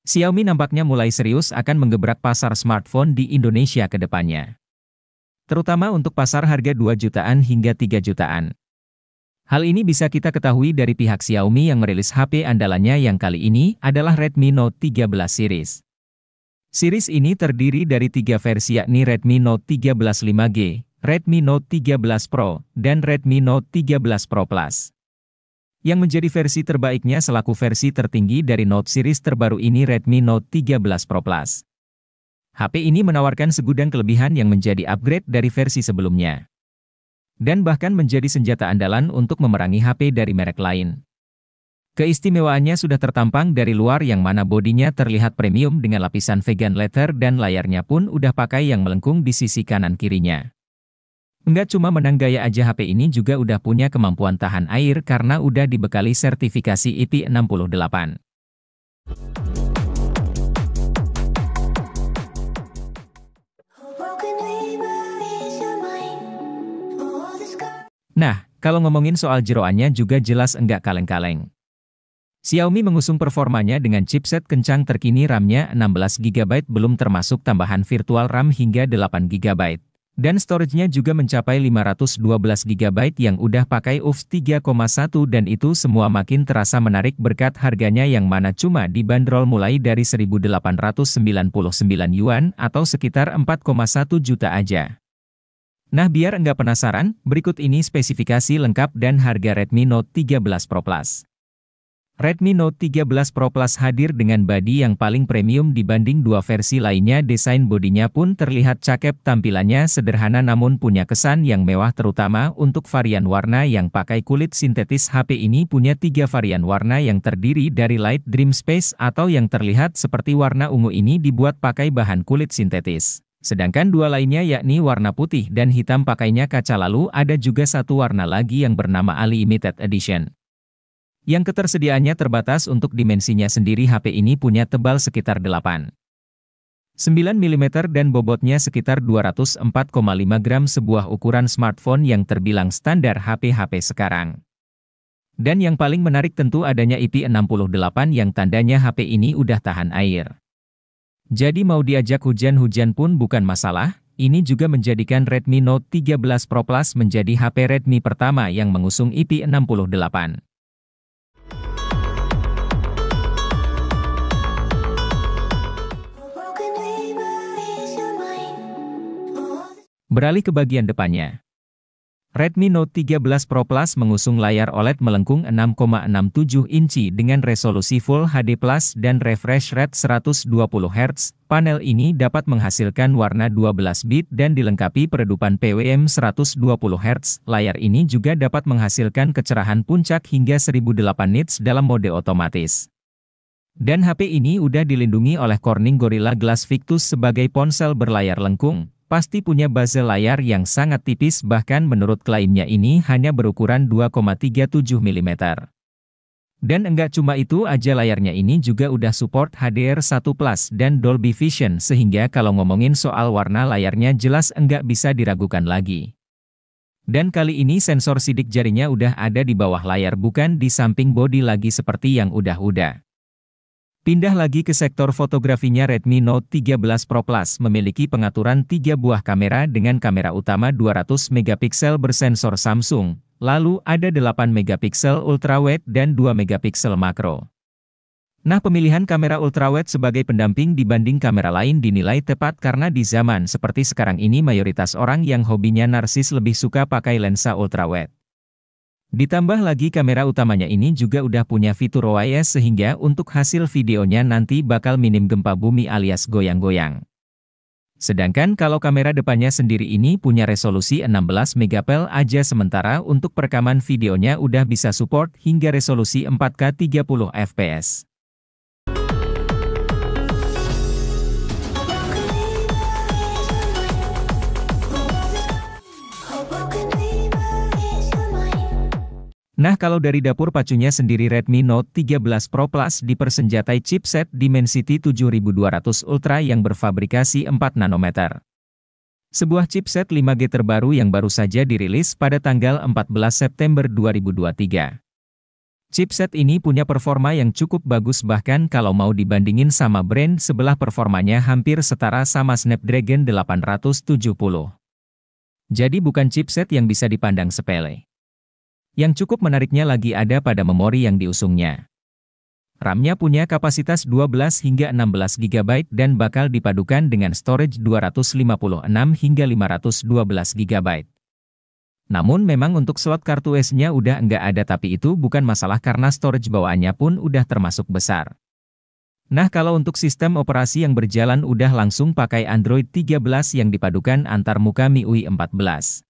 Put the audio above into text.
Xiaomi nampaknya mulai serius akan menggebrak pasar smartphone di Indonesia ke depannya. Terutama untuk pasar harga 2 jutaan hingga 3 jutaan. Hal ini bisa kita ketahui dari pihak Xiaomi yang merilis HP andalannya yang kali ini adalah Redmi Note 13 series. Series ini terdiri dari 3 versi yakni Redmi Note 13 5G, Redmi Note 13 Pro, dan Redmi Note 13 Pro Plus. Yang menjadi versi terbaiknya selaku versi tertinggi dari Note series terbaru ini Redmi Note 13 Pro Plus. HP ini menawarkan segudang kelebihan yang menjadi upgrade dari versi sebelumnya. Dan bahkan menjadi senjata andalan untuk memerangi HP dari merek lain. Keistimewaannya sudah tertampang dari luar yang mana bodinya terlihat premium dengan lapisan vegan leather dan layarnya pun udah pakai yang melengkung di sisi kanan kirinya. Enggak cuma menang gaya aja, HP ini juga udah punya kemampuan tahan air karena udah dibekali sertifikasi IP68. Nah, kalau ngomongin soal jeroannya juga jelas enggak kaleng-kaleng. Xiaomi mengusung performanya dengan chipset kencang terkini, RAM-nya 16GB belum termasuk tambahan virtual RAM hingga 8GB. Dan storage-nya juga mencapai 512GB yang udah pakai UFS 3.1 dan itu semua makin terasa menarik berkat harganya yang mana cuma dibanderol mulai dari 1.899 yuan atau sekitar 4,1 juta aja. Nah, biar enggak penasaran, berikut ini spesifikasi lengkap dan harga Redmi Note 13 Pro Plus. Redmi Note 13 Pro Plus hadir dengan bodi yang paling premium dibanding dua versi lainnya. Desain bodinya pun terlihat cakep, tampilannya sederhana namun punya kesan yang mewah terutama untuk varian warna yang pakai kulit sintetis. HP ini punya 3 varian warna yang terdiri dari Light Dream Space atau yang terlihat seperti warna ungu ini dibuat pakai bahan kulit sintetis. Sedangkan dua lainnya yakni warna putih dan hitam pakainya kaca, lalu ada juga satu warna lagi yang bernama Ali Limited Edition. Yang ketersediaannya terbatas untuk dimensinya sendiri. HP ini punya tebal sekitar 8,9 mm dan bobotnya sekitar 204,5 gram, sebuah ukuran smartphone yang terbilang standar HP-HP sekarang. Dan yang paling menarik tentu adanya IP68 yang tandanya HP ini udah tahan air. Jadi mau diajak hujan-hujan pun bukan masalah. Ini juga menjadikan Redmi Note 13 Pro Plus menjadi HP Redmi pertama yang mengusung IP68. Beralih ke bagian depannya. Redmi Note 13 Pro Plus mengusung layar OLED melengkung 6,67 inci dengan resolusi Full HD Plus dan refresh rate 120 Hz. Panel ini dapat menghasilkan warna 12 bit dan dilengkapi peredupan PWM 120 Hz. Layar ini juga dapat menghasilkan kecerahan puncak hingga 1008 nits dalam mode otomatis. Dan HP ini udah dilindungi oleh Corning Gorilla Glass Victus sebagai ponsel berlayar lengkung. Pasti punya bezel layar yang sangat tipis, bahkan menurut klaimnya ini hanya berukuran 2,37 mm. Dan enggak cuma itu aja, layarnya ini juga udah support HDR1 Plus dan Dolby Vision sehingga kalau ngomongin soal warna layarnya jelas enggak bisa diragukan lagi. Dan kali ini sensor sidik jarinya udah ada di bawah layar bukan di samping bodi lagi seperti yang udah-udah. Pindah lagi ke sektor fotografinya, Redmi Note 13 Pro Plus memiliki pengaturan 3 buah kamera dengan kamera utama 200 megapiksel bersensor Samsung, lalu ada 8 megapiksel ultrawide dan 2 megapiksel makro. Nah, pemilihan kamera ultrawide sebagai pendamping dibanding kamera lain dinilai tepat karena di zaman seperti sekarang ini mayoritas orang yang hobinya narsis lebih suka pakai lensa ultrawide. Ditambah lagi kamera utamanya ini juga udah punya fitur OIS sehingga untuk hasil videonya nanti bakal minim gempa bumi alias goyang-goyang. Sedangkan kalau kamera depannya sendiri ini punya resolusi 16 megapiksel aja, sementara untuk perekaman videonya udah bisa support hingga resolusi 4K 30 fps. Nah, kalau dari dapur pacunya sendiri Redmi Note 13 Pro Plus dipersenjatai chipset Dimensity 7200 Ultra yang berfabrikasi 4 nanometer. Sebuah chipset 5G terbaru yang baru saja dirilis pada tanggal 14 September 2023. Chipset ini punya performa yang cukup bagus, bahkan kalau mau dibandingin sama brand sebelah performanya hampir setara sama Snapdragon 870. Jadi bukan chipset yang bisa dipandang sepele. Yang cukup menariknya lagi ada pada memori yang diusungnya. RAM-nya punya kapasitas 12 hingga 16 GB dan bakal dipadukan dengan storage 256 hingga 512 GB. Namun memang untuk slot kartu SD-nya udah nggak ada, tapi itu bukan masalah karena storage bawaannya pun udah termasuk besar. Nah, kalau untuk sistem operasi yang berjalan udah langsung pakai Android 13 yang dipadukan antar muka MIUI 14.